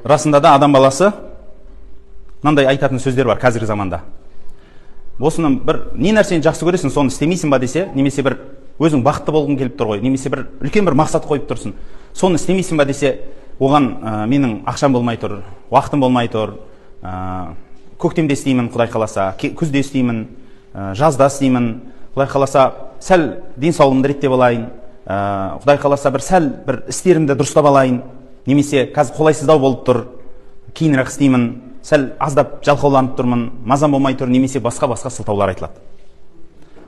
Расында да адам баласы мынандай айтатын сөздер бар қазіргі заманда. Осыны бір не нәрсені жақсы көресің, соны істемейсің ба десе, немесе бір өзің бақытты болғың келіп тұр ғой, немесе бір үлкен бір мақсат қойып тұрсың, соны істемейсің ба десе, оған менің ақшам болмай тұр, уақытым болмай тұр, көктемде істеймін, Құдай қаласа, күзде істеймін, жазда істеймін, Құдай қаласа, сәл денсаулығымды реттеп алайын, Құдай қаласа, сәл бір істерімді дұрыстап алайын, немесе қазір қолайсыздау болып тұр, кейінірек істеймін, сәл аздап жалқауланып тұрмын, мазам болмай тұр, немесе басқа сылтаулар айтылады.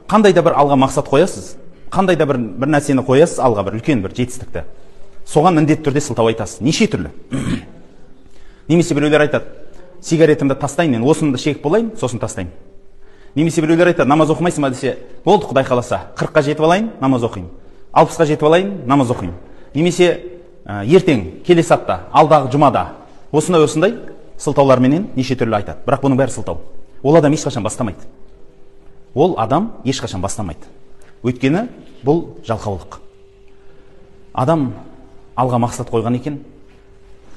Қандай да бір алға мақсат қоясыз, қандай да бір нәрсені қоясыз алға, бір үлкен бір жетістікті, соған міндетті түрде сылтау айтасыз. Неше түрлі. Немесе біреулер айтады, сигаретімді тастайын, мен осынымды шегіп болайын, сосын тастайын. Немесе біреулер айтады, намаз оқымайсың ба десе, болды, Құдай қаласа, 40-қа жетіп алайын, намаз оқимын, 60-қа жетіп алайын, намаз оқимын. Немесе ертең, келесі апта, алдағы жұмада, осындай сылтауларменен неше түрлі айтады. Бірақ бұның бәрі сылтау. Ол адам ешқашан бастамайды. Өйткені бұл жалқаулық. Адам алға мақсат қойған екен.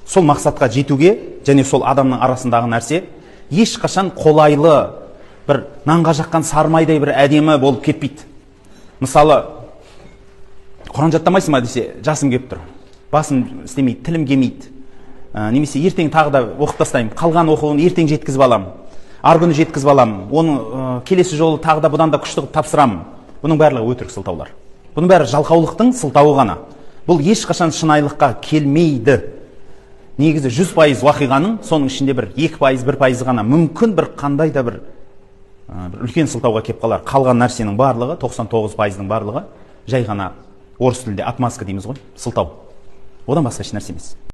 Сол мақсатқа жетуге және сол адамның арасындағы нәрсе ешқашан қолайлы, бір нанға жаққан сармайдай бір әдемі болып кетпейді. Мысалы, Құран жаттамайсың ба десе, жасым келіп тұр, басым істемейді, тілім келмейді. Немесе ертең тағы да оқып тастаймын, қалған оқуын ертең жеткізіп алам, арғы күні жеткізіп алам, оны келесі жолы тағы да бұдан да күшті тапсырам. Бұның барлығы өтірік сылтаулар. Бұның бәрі жалқаулықтың сылтауы ғана. Бұл ешқашан шынайылыққа келмейді. Негізі 100% уақиғаның соның ішінде бір 2%, 1% ғана мүмкін бір қандай да бір үлкен сылтауға кеп қалар. Қалған нәрсенің барлығы, 99%-ның барлығы жай ғана орыс тілінде отмазка дейміз ғой, сылтау. Одан басқа еш нәрсе емес.